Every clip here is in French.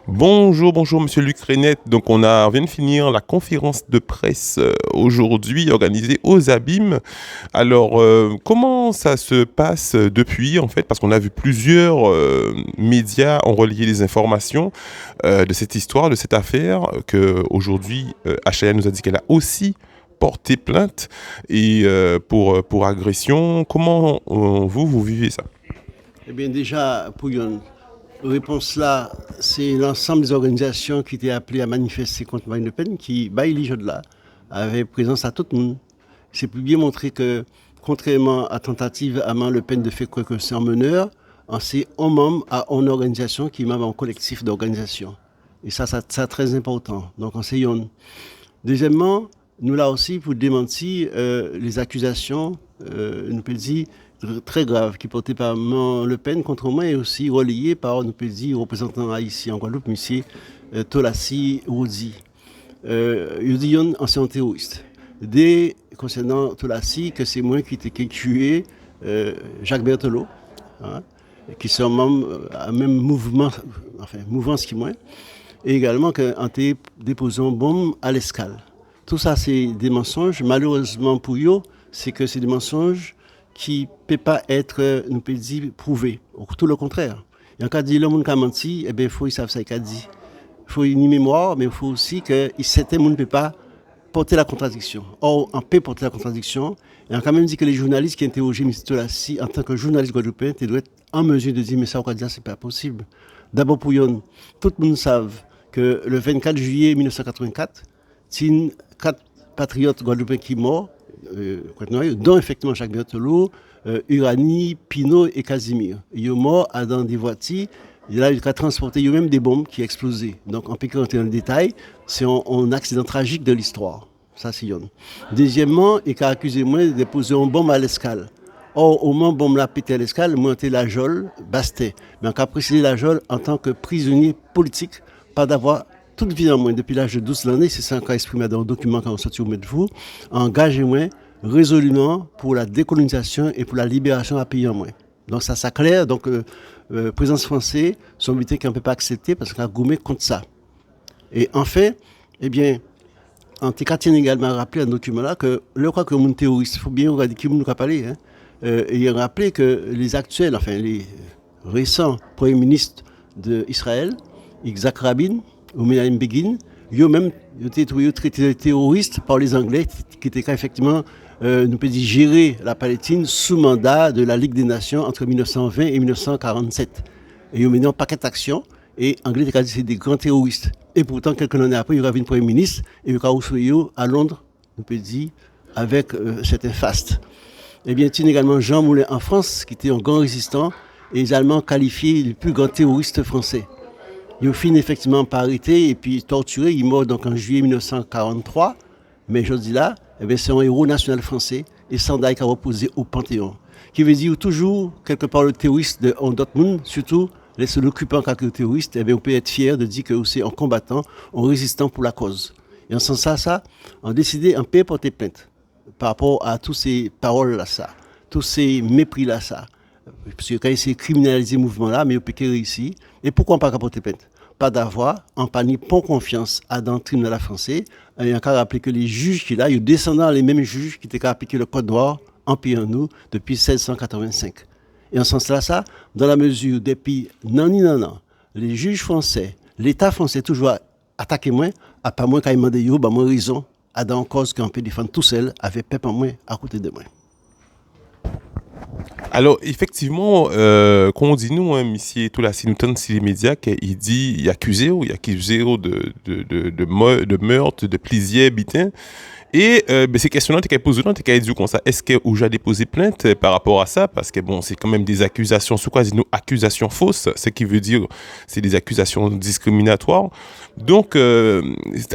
Bonjour, bonjour Monsieur Luc Renette. Donc on vient de finir la conférence de presse aujourd'hui organisée aux Abîmes. Alors comment ça se passe depuis en fait? Parce qu'on a vu plusieurs médias ont relié les informations de cette histoire, de cette affaire que aujourd'hui HAL nous a dit qu'elle a aussi porté plainte et pour agression. Comment vous vivez ça? Eh bien, déjà, pour une réponse là, c'est l'ensemble des organisations qui étaient appelées à manifester contre Marine Le Pen qui, bah, les jeux de là, avaient présence à tout le monde. C'est pour bien montrer que, contrairement à tentative à Marine Le Pen de faire quoi que c'est un meneur, c'est un membre à une organisation qui est membre en collectif d'organisation. Et ça très important. Donc, on sait une. Deuxièmement, nous là aussi pour démentir les accusations, nous peut dire très graves qui portaient par Le Pen contre moi et aussi relayées par nous peut dire représentant haïtien en Guadeloupe, monsieur Tolassi Rodi. Il dit un ancien terroriste. Dès concernant Tolassi, que c'est moi qui ai tué Jacques Berthelot, hein, qui sont membres à même mouvement, enfin mouvance qui moi et également qu'en déposant bombe à l'escale. Tout ça, c'est des mensonges. Malheureusement pour eux, c'est que c'est des mensonges qui ne peuvent pas être, nous peut dire, prouvés. Tout le contraire. Et en cas de l'homme qui a menti, eh bien, il faut savoir ça qu'il a dit. Il faut une mémoire, mais il faut aussi que certains ne peuvent pas porter la contradiction. Or, on peut porter la contradiction. Et on a quand même dit que les journalistes qui interrogent M. Tolassi en tant que journaliste guadeloupéen, ils doivent être en mesure de dire, mais ça, on va dire, c'est pas possible. D'abord, pour Yon, tout le monde sait que le 24 juillet 1984, il y a 4 patriotes guadeloupéens qui sont morts, dont effectivement Jacques Berthelot, Urani, Pinault et Casimir. Ils sont morts dans des voitures. Il a transporté même des bombes qui explosaient. Donc, on peut rentrer dans le détail, c'est un accident tragique de l'histoire. Ça, c'est yon. Deuxièmement, il a accusé moi de déposer une bombe à l'escale. Or, au moment où bombe l'a pété à l'escale, moi, j'étais la Jole, Bastet. Mais on a précisé la Jole en tant que prisonnier politique, pas d'avoir toute vie en moi, depuis l'âge de 12 ans, c'est ça qu'on a exprimé dans le document qu'on a sorti au de vous, engagez-moi résolument pour la décolonisation et pour la libération à pays en moins. Donc ça, c'est clair. Donc, présence française, son but qu'on ne peut pas accepter parce qu'on a gommé contre ça. Et en fait, eh bien, Antikatien également rappelé dans ce document-là que le quoi que mon terroriste, il faut bien regarder qui nous a parlé, hein, il a rappelé que les actuels, enfin les récents premiers ministres d'Israël, Yitzhak Rabin, ou Menachem Begin, ils même été traités de terroristes par les Anglais qui étaient effectivement nous peut dire gérer la Palestine sous mandat de la Ligue des Nations entre 1920 et 1947. Et ils ont mené un paquet d'actions et les Anglais étaient dit c'est des grands terroristes. Et pourtant, quelques années après, il y avait un Premier ministre et il y a eu à Londres, nous peut dire, avec certains fastes. Et bien, il y a également Jean Moulin en France, qui était un grand résistant et les Allemands qualifiés le plus grand terroriste français. Il a fini effectivement par arrêter et puis torturé. Il est mort donc en juillet 1943. Mais je dis là, eh bien, c'est un héros national français et Sandaï qui a reposé au Panthéon. Qui veut dire toujours, quelque part, le terroriste de Dortmund, surtout l'occupant quand le terroriste, eh bien, on peut être fier de dire que c'est un combattant, un résistant pour la cause. Et en ce sens ça, on a décidé, on peut porter plainte par rapport à toutes ces paroles-là, ça, tous ces mépris-là, ça. Parce que quand il s'est criminalisé le mouvement-là, mais il peut réussir. Et pourquoi pas porter plainte? Pas d'avoir, en panique, pas confiance à dans le tribunal français. Il y a qu'à rappeler que les juges qui là, ils descendent les mêmes juges qui étaient appliqué le code noir en pays en nous depuis 1685. Et en ce sens-là, ça, dans la mesure depuis non, les juges français, l'État français toujours attaqué moi, à pas moins qu'à demander yo, bah moi raison, à dans cause qu'on peut défendre tout seul avec peuple en moins à côté de moi. Alors, effectivement, quand on dit nous, hein, monsieur Tolassi Newton, si les médias, il dit, il accusé de meurtre, de plaisir, bitin. Et ces questions-là, tu as posé, tu as dit comme ça. Est-ce que j'ai déposé plainte par rapport à ça? Parce que bon, c'est quand même des accusations, sous quoi nous accusations fausses, ce qui veut dire c'est des accusations discriminatoires. Donc,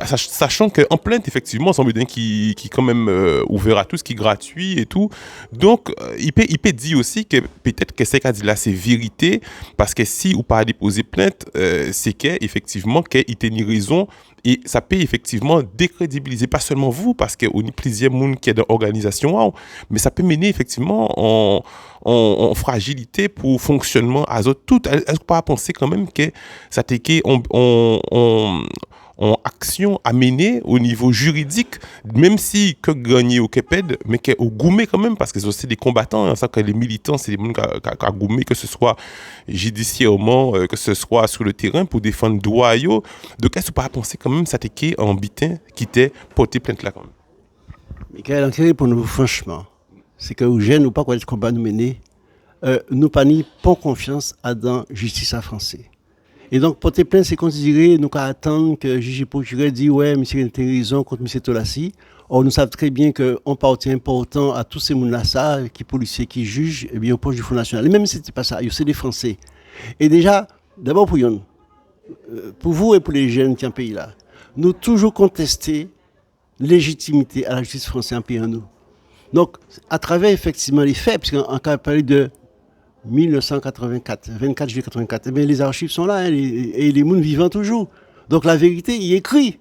sachant qu'en plainte, effectivement, c'est un bulletin qui est quand même ouvert à tous, qui est gratuit et tout. Donc, il peut dire aussi que peut-être que ce qu'a dit là, c'est vérité, parce que si ou pas déposer plainte, c'est qu'effectivement, qu'il tenait raison Et ça peut effectivement décrédibiliser pas seulement vous, parce qu'il y a plusieurs monde qui est dans l'organisation, mais ça peut mener effectivement en fragilité pour le fonctionnement à tout. Est-ce que pas penser quand même que ça t'est en action à mener au niveau juridique, même si que gagner au Keped, mais au Goumé quand même, parce que c'est aussi des combattants, hein, ça que les militants, c'est des gens qui ont Goumé, que ce soit judiciairement, que ce soit sur le terrain pour défendre le droit. Donc, est-ce que pas penser quand même ça t'est en bitin qui t'est porté plainte là quand même? Michael, pour nous, franchement, c'est que nous jeunes ou pas quoi le combat nous mener, nous pas ni pas confiance à dans justice à français. Et donc, porter plainte, c'est considérer, nous qu'à attendre que le juge procureur dit, ouais, monsieur a raison contre monsieur Tolassi. Or, nous savons très bien qu'on partie important à tous ces gens-là, ça, qui policiers, qui jugent, et bien, au poche du Front National. Et même si c'était pas ça, c'est des Français. Et déjà, d'abord pour vous et pour les jeunes qui ont un pays là, nous toujours contester légitimité à la justice française en pays en nous. Donc, à travers effectivement les faits, puisqu'on a parlé de 1984, 24 juillet 84, eh bien, les archives sont là, hein, et les mondes vivant toujours. Donc la vérité, il est écrit.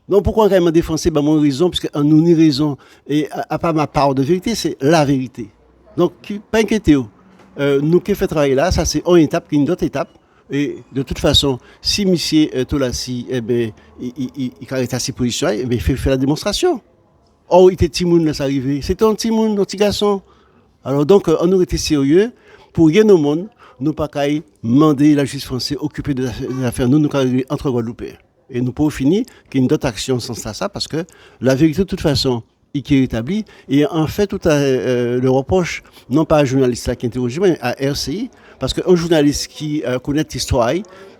Donc pourquoi on m'a défoncé mon raison, puisque nous ni raison, et à part ma part de vérité, c'est la vérité. Donc, pas inquiétez-vous. Nous qui fait travailler là, ça c'est une étape, une autre étape. Et de toute façon, si M. Tolassi, eh ben, il arrête à ses positions, eh ben, il fait la démonstration. Oh, il était Timoun là, ça arrivé. C'était un Timoun, un petit garçon. Alors donc, on aurait été sérieux. Pour rien au monde, nous pas qu'à demander la justice française occuper de l'affaire, nous qu'à entre Guadeloupéens. Et nous pouvons finir qu'il y ait une autre action sans ça, parce que la vérité, de toute façon, il est établie. Et en fait, tout le reproche, non pas à un journaliste là qui interroge, mais à RCI, parce qu'un journaliste qui connaît l'histoire,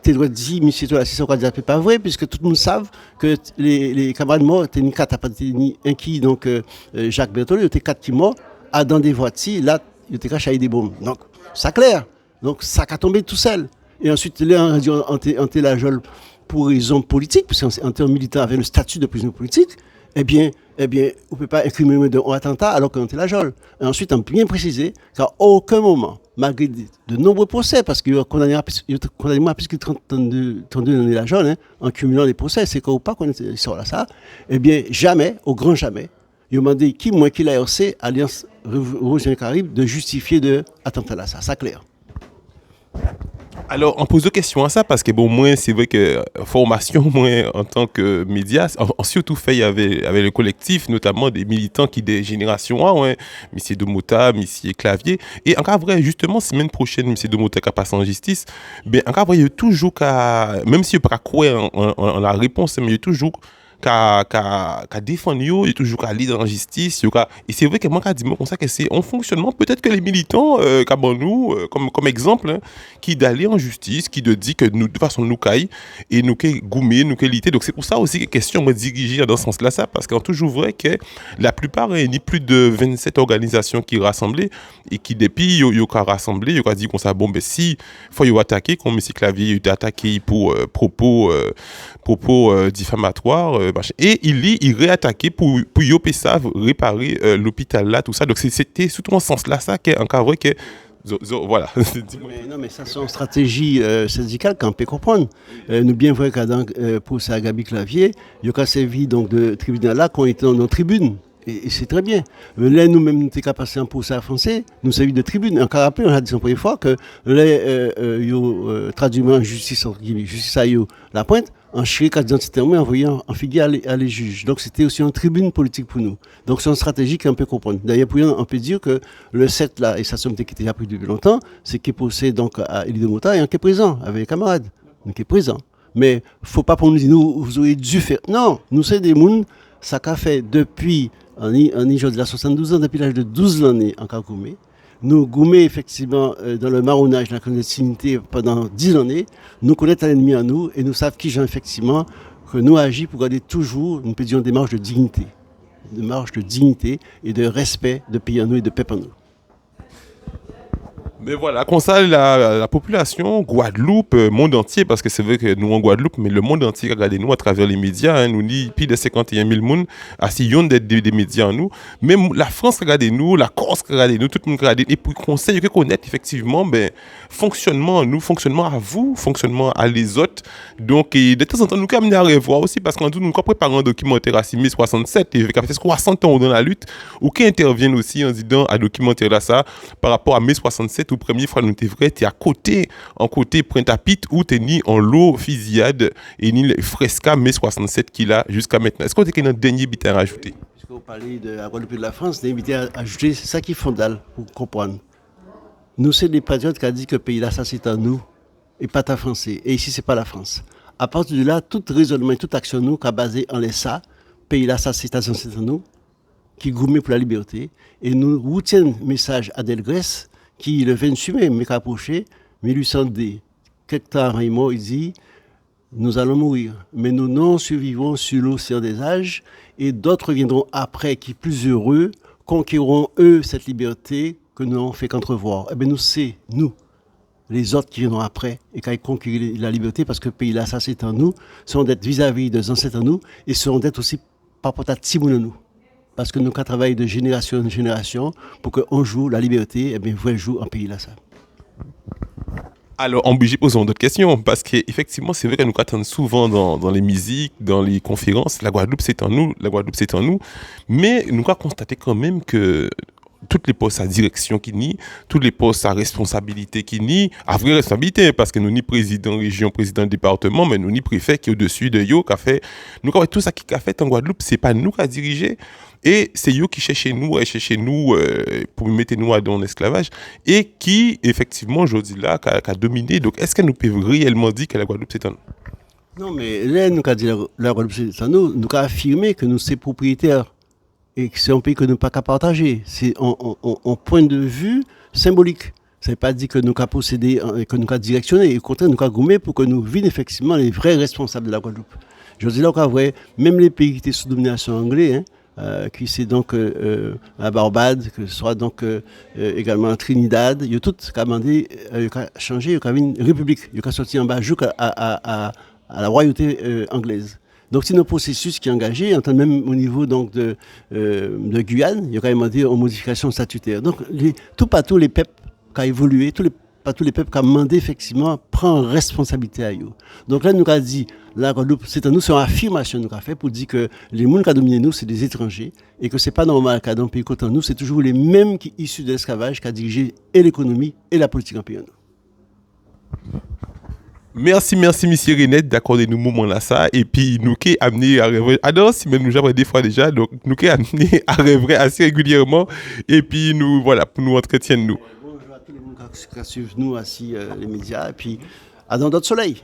tu dois dire, monsieur Tolassi, c'est pas vrai, puisque tout le monde sait que les camarades morts étaient ni quatre, ni un qui, donc Jacques Berthollet, il était quatre qui morts, dans des voitures, là, il était caché des bombes. Donc, ça clair. Donc, ça a tombé tout seul. Et ensuite, là, on la jole pour raison politique, parce qu'en termes militaires, avec le statut de prisonnier politique, eh bien, on ne peut pas incriminer d'un attentat alors qu'on était la jole. Et ensuite, on peut bien préciser qu'à aucun moment, malgré de nombreux procès, parce qu'il y a condamné à plus que 32 années la jole, hein, en cumulant les procès, c'est qu'on pas qu'on sort là ça, eh bien, jamais, au grand jamais, il a demandé qui, moins qui l'ARC, Alliance Révolutionnaire Caraïbe, de justifier de attentat là ça, c'est clair. Alors, on pose deux questions à ça, parce que bon, moi, c'est vrai que formation, moi, en tant que média, on surtout fait avec le collectif, notamment des militants qui des générations A, ouais, M. Domota, M. Clavier. Et encore vrai, justement, semaine prochaine, M. Domota qui a passé en justice, ben, encore vrai, il y a toujours qu'à, même si il n'y a pas croire en la réponse, mais il y a toujours qu'à défendre, il y a toujours qu'à aller dans la justice. Et c'est vrai que moi, quand je dis comme ça, que c'est en fonctionnement, peut-être que les militants, comme nous, comme exemple, hein, qui d'aller en justice, qui de dit que nous, de toute façon, nous caille, et nous qui goumé, nous qui lité. Donc c'est pour ça aussi que la question me dirige dans ce sens-là, ça, parce qu'on toujours vrai que la plupart, il y a plus de 27 organisations qui rassemblent, et qui, depuis, il y a rassemblé, il y a dit qu'on s'est bon, ben si, faut y attaquer, comme M. Clavier, il a été attaqué pour propos diffamatoires, et il réattaqué pour Yopesav réparer l'hôpital là, tout ça. Donc c'était surtout en ce sens-là, ça, qu'en vrai, que voilà. Mais ça, c'est une stratégie syndicale qu'on peut comprendre. Nous bien vrai qu'à pour ça, Gabi Clavier, il y a servi donc de tribunal là qu'on était dans nos tribunes. Et c'est très bien. Là, nous-mêmes, nous sommes capables de pour ça français, nous servons de tribune. Encore après, on a dit la première fois que les traduisons en justice, justice à la pointe, en chiré carte d'identité, envoyé en figure à les juges. Donc c'était aussi une tribune politique pour nous. Donc c'est une stratégie qu'on peut comprendre. D'ailleurs, on peut dire que le 7 là, et ça sommes qui était déjà pris depuis longtemps, c'est qui est posé donc à Élie de Mota et qui est présent avec les camarades. Donc qui est présent. Mais il ne faut pas pour nous dire, vous auriez dû faire. Non, nous sommes des gens, ça qu'a fait depuis, en de la 72 ans, depuis l'âge de 12 ans en Kakoumé. Nous goumés effectivement dans le marronnage, la clandestinité pendant 10 années, nous connaissons l'ennemi à nous et nous savons qui j'ai effectivement que nous agissons pour garder toujours, nous pédions des marges de dignité. Des marges de dignité et de respect de pays à nous et de peuple à nous. Mais voilà, comme ça, la population, Guadeloupe, monde entier, parce que c'est vrai que nous en Guadeloupe, mais le monde entier, regardez nous à travers les médias, hein, nous dit plus de 51 000 personnes, assillons des médias en nous. Même la France, regardez nous, la Corse, regardez nous, tout le monde regardez. Et puis, conseil, reconnaître effectivement, ben, fonctionnement en nous, fonctionnement à vous, fonctionnement à les autres. Donc, et de temps en temps, nous amener à revoir aussi, parce qu'en tout, nous préparons un documentaire à 67, et avec 60 ans dans la lutte, ou qui interviennent aussi en disant à documentaire là, ça, par rapport à mai 67, où première fois nous t'es vrai, t'es à côté, en côté Pointe-à-Pitre, où t'es ni en lot fusillade, et ni le fresca mai 67 qu'il a jusqu'à maintenant. Est-ce qu'on a un dernier bit à rajouter? Puisque vous parlez de la Guadeloupe et de la France, d'inviter à ajouter, c'est ça qui est fondamental pour comprendre. Nous, c'est des patriotes qui ont dit que le pays là, ça c'est à nous, et pas ta français. Et ici, c'est pas la France. À partir de là, tout raisonnement et toute action nous, qui a basé en les ça, pays là, ça c'est à nous, qui gourmet pour la liberté. Et nous routions message à Delgrès, qui le 28 mai, mais approché, 1800D. Quelques temps avant il mort, il dit nous allons mourir, mais nous non survivons sur l'océan des âges, et d'autres viendront après qui, plus heureux, conquéreront eux cette liberté que nous n'avons fait qu'entrevoir. Eh bien, nous, c'est nous, les autres qui viendront après, et qui conquérir la liberté, parce que le pays là, ça c'est en nous, seront d'être vis-à-vis de nos ancêtres en nous, et seront d'être aussi par rapport à Timoun en nous. Parce que nous, quand travaillons de génération en génération, pour qu'on joue la liberté, eh bien, vous jouer en pays là, ça. Alors, en budget, posons d'autres questions, parce qu'effectivement, c'est vrai que nous attendons souvent dans les musiques, dans les conférences, la Guadeloupe c'est en nous, la Guadeloupe c'est en nous, mais nous avons constaté quand même que toutes les postes à direction qui nient, tous les postes à responsabilité qui nient, à vraie responsabilité, parce que nous ni président région, président département, mais nous ni préfet qui est au-dessus de yo, qui a fait, nous avons tout ça qui a fait en Guadeloupe, c'est pas nous qui a dirigé, et c'est yo qui cherchait nous pour mettre nous dans l'esclavage, et qui, effectivement, aujourd'hui là, qui a dominé. Donc, est-ce que nous pouvons réellement dire que la Guadeloupe c'est un... Non, mais là, nous avons dit la Guadeloupe c'est en nous, nous avons affirmé que nous sommes propriétaires. Et que c'est un pays que nous n'avons pas partager. C'est un point de vue symbolique. Ça ne veut pas dire que nous avons possédé, que nous avons directionné. Au contraire, nous avons gommé pour que nous vivions effectivement les vrais responsables de la Guadeloupe. Je dis là qu'en vrai, même les pays qui étaient sous domination anglaise, qui c'est donc la Barbade, que ce soit donc également Trinidad, il y a tout qui a demandé, changé, il y a une république, il y a sorti en bas à la royauté anglaise. Donc c'est un processus qui est engagé, même au niveau donc, de Guyane, il y a quand même dit en modification statutaire. Donc tout partout les peuples qui ont évolué, tous les peuples qui ont demandé effectivement prendre responsabilité à eux. Donc là nous avons dit, la Guadeloupe, c'est une affirmation que nous avons fait pour dire que les gens qui ont dominé nous, c'est des étrangers et que ce n'est pas normal qu'à dans le pays contre nous, c'est toujours les mêmes qui issus de l'esclavage qui ont dirigé et l'économie et la politique en pays. Merci, monsieur René, d'accorder nous moment là ça. Et puis, nous qui amené à rêver. Ah non, si, mais nous j'avais des fois déjà. Donc, nous qui amené à rêver assez régulièrement. Et puis, nous, voilà, pour nous entretenir nous. Bonjour à tous les gens qui suivent nous, assis les médias. Et puis, à dans d'autres soleils.